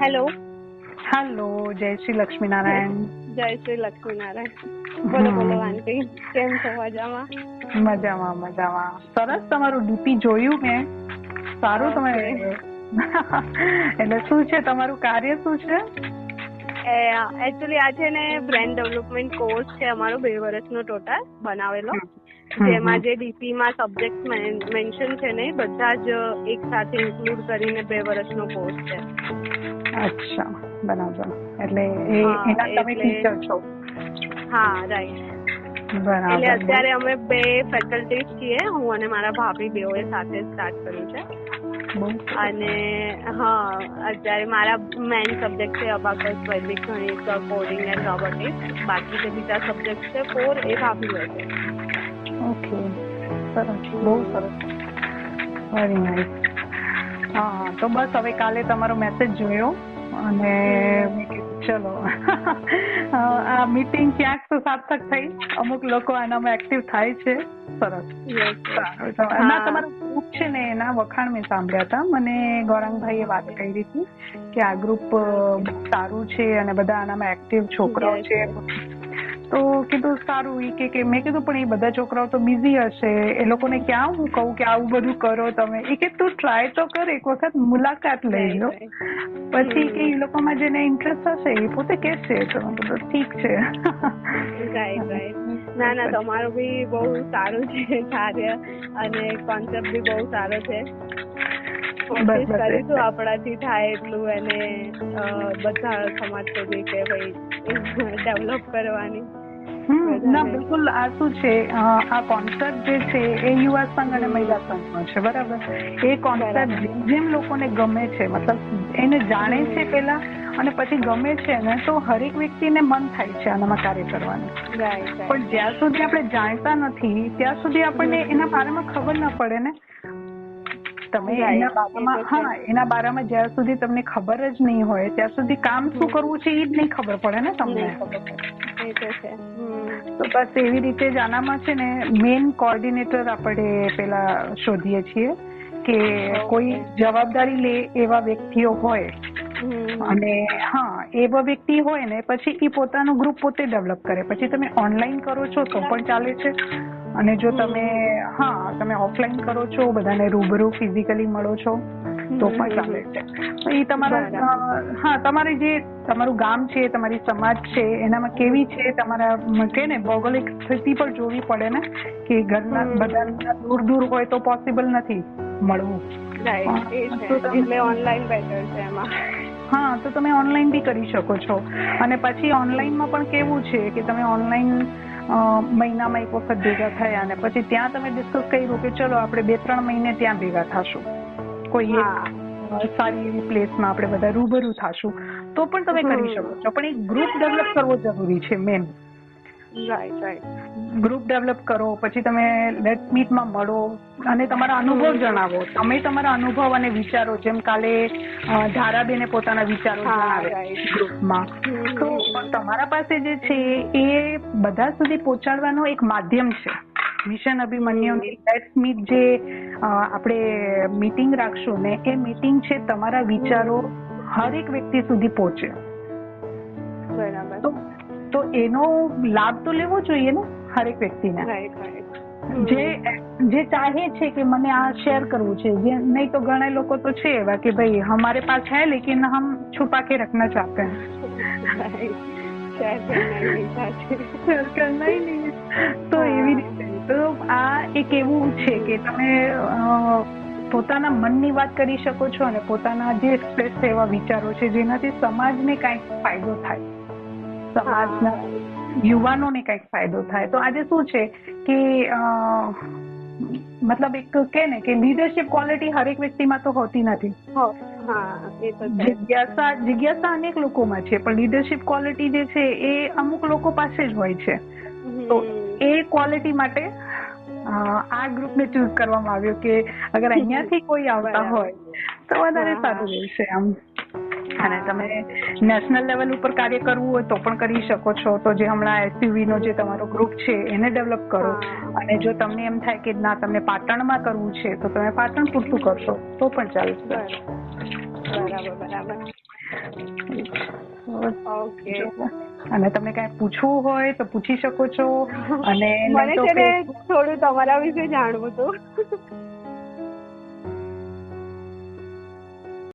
Hello. Hello, જય શ્રી લક્ષ્મીનારાયણ. જય શ્રી લક્ષ્મીનારાયણ. બોલો બોલો આંટી, કેમ છો? મજામાં? મજામાં મજામાં. સરસ, તમારું ડીપી જોયું મેં. સારું. તમે એટલે શું છે તમારું કાર્ય, શું છે? એકચ્યુઅલી આ છે ને બ્રેન્ડ ડેવલપમેન્ટ કોર્સ છે અમારો, 2 વર્ષનો ટોટલ બનાવેલો, જેમાં જે ડીપી માં સબ્જેક્ટ મેન્શન છે ને બધા જ એક સાથે ઇન્ક્લુડ કરીને 2 વર્ષનો કોર્સ છે. અચ્છા, બરાબર. એટલે એના તમે ટીચર છો? હા, રાઈટ. બરાબર. એટલે અત્યારે અમે 2 ફેકલ્ટીઝ છીએ, હું અને મારા ભાભી બેઓએ સાથે સ્ટાર્ટ કર્યું છે. અને હા, અત્યારે મારા મેઇન સબ્જેક્ટ છે અબાકસ, વૈદિક ગણિત, કોડિંગ એન્ડ રોબોટિક્સ. બાકી જે બીજા સબ્જેક્ટ છે 4 એ ભાભી લે છે. ઓકે, સરસ, બહુ સરસ, વેરી નાઇસ. હા, તો બસ હવે કાલે તમારો મેસેજ જોયો અને મેં કીધું ચલો આ મીટિંગ ક્યાંક તો સાર્થક થઈ. અમુક લોકો આનામાં એક્ટિવ થાય છે. સરસ. તમારું ગ્રુપ છે ને એના વખાણ મેં સાંભળ્યા હતા. મને ગૌરાંગભાઈએ વાત કરી હતી કે આ ગ્રુપ સારું છે અને બધા આનામાં એક્ટિવ છોકરાઓ છે. તો કીધું સારું. કે મેં કીધું પણ એ બધા છોકરાઓ તો બિઝી હશે, એ લોકોને ક્યાં હું કહું કે આવું બધું કરો તમે. એ કે તું ટ્રાય તો કર, એક વખત મુલાકાત લઈ લો, પછી કે એ લોકોમાં જેને ઇન્ટરેસ્ટ હશે એ પોતે કહેશે. તો ઠીક છે. ના ના, તમારું બી બહુ સારું છે કાર્ય અને કોન્સેપ્ટ બી બહુ સારો છે. કોશિશ કરીશું આપણાથી થાય એટલું એને બધા સમાજ સુધી કે ભાઈ ડેવલપ કરવાની. ના, બિલકુલ. આ શું છે, આ કોન્સેપ્ટ જે છે એ યુવા સંઘ અને મહિલા સંઘનો છે, બરાબર. એ કોન્સેપ્ટ જેમ લોકોને ગમે છે, મતલબ એને જાણે છે પેલા અને પછી ગમે છે ને, તો હરેક વ્યક્તિને મન થાય છે આનામાં કાર્ય કરવાનું. પણ જ્યાં સુધી આપણે જાણતા નથી ત્યાં સુધી આપણને એના બારેમાં ખબર ના પડે ને. તમે એના બારામાં જ્યાં સુધી તમને ખબર જ નહીં હોય ત્યાં સુધી કામ શું કરવું છે એ જ નહીં ખબર પડે ને તમને. તો બસ એવી રીતે જ આનામાં છે ને મેઇન કોઓર્ડિનેટર આપણે પેલા શોધીએ છીએ કે કોઈ જવાબદારી લે એવા વ્યક્તિઓ હોય. અને હા, એવા વ્યક્તિ હોય ને પછી એ પોતાનું ગ્રુપ પોતે ડેવલપ કરે. પછી તમે ઓનલાઈન કરો છો તો પણ ચાલે છે, અને જો તમે ઓફલાઈન કરો છો, બધાને રૂબરૂ ફિઝિકલી મળો છો તો પણ ચાલે છે. એ તમારા તમારે જે તમારું ગામ છે, તમારી સમાજ છે, એનામાં કેવી છે, તમારા કે ને ભૌગોલિક સ્થિતિ પર જોવી પડે ને કે ઘરના બધા દૂર દૂર હોય તો પોસિબલ નથી મળવું. એટલે ઓનલાઈન બેટર છે એમાં. હા, તો તમે ઓનલાઈન બી કરી શકો છો. અને પછી ઓનલાઈનમાં પણ કેવું છે કે તમે ઓનલાઈન મહિનામાં એક વખત ભેગા થયા અને પછી ત્યાં તમે ડિસ્કસ કર્યું કે ચલો આપણે 2-3 મહિને ત્યાં ભેગા થશું, કોઈ એક સારી એવી પ્લેસમાં આપણે બધા રૂબરૂ થશું, તો પણ તમે કરી શકો છો. પણ એક ગ્રુપ ડેવલપ કરવો જરૂરી છે મેન. ગ્રુપ ડેવલપ કરો, પછી તમે લેટ્સ મીટમાં મળો અને તમારા અનુભવ જણાવો. તમે તમારા અનુભવ અને વિચારો, જેમ કાલે ધારાબેને પોતાના વિચારો જણાવ્યા ગ્રુપમાં, તો તમારા પાસે જે છે એ બધા સુધી પહોંચાડવાનો એક માધ્યમ છે. મિશન અભિમન્યુની લેટ્સ મીટ જે આપણે મીટિંગ રાખશું ને, એ મીટિંગ છે તમારા વિચારો હરેક વ્યક્તિ સુધી પહોંચે. તો એનો લાભ તો લેવો જોઈએ ને હરેક વ્યક્તિને. જે ચાહે છે કે મને આ શેર કરવું છે, જે નહીં તો ઘણા લોકો તો છે એવા કે ભાઈ હમારે પાસ હૈ લેકિન હમ છુપા કે રખના ચાહતે હૈ, શેર કરના હી નહીં. તો એવી રીતે તો આ એક એવું છે કે તમે પોતાના મનની વાત કરી શકો છો અને પોતાના જે શ્રેષ્ઠ એવા વિચારો છે જેનાથી સમાજને કંઈક ફાયદો થાય, સમાજના યુવાનોને કંઈક ફાયદો થાય. તો આજે શું છે કે મતલબ એક કે ને કે લીડરશિપ ક્વોલિટી હરેક વ્યક્તિમાં તો હોતી નથી. જિજ્ઞાસા અનેક લોકોમાં છે, પણ લીડરશિપ ક્વોલિટી જે છે એ અમુક લોકો પાસે જ હોય છે. તો એ ક્વોલિટી માટે આ ગ્રુપને ચૂઝ કરવામાં આવ્યો કે અગર અહીંયાથી કોઈ આવતા હોય તો વધારે સારું રહેશે આમ. અને તમે નેશનલ લેવલ ઉપર કાર્ય કરવું હોય તો પણ કરી શકો છો. તો જે હમણાં એસયુવી નો જે તમારો ગ્રુપ છે એને ડેવલપ કરો. અને જો તમને એમ થાય કે ના તમને પાટણમાં કરવું છે તો તમે પાટણ પૂરતું કરશો તો પણ ચાલશે. ઓકે. અને તમને કઈ પૂછવું હોય તો પૂછી શકો છો. અને મને છે ને થોડું તમારા વિશે જાણવું હતું.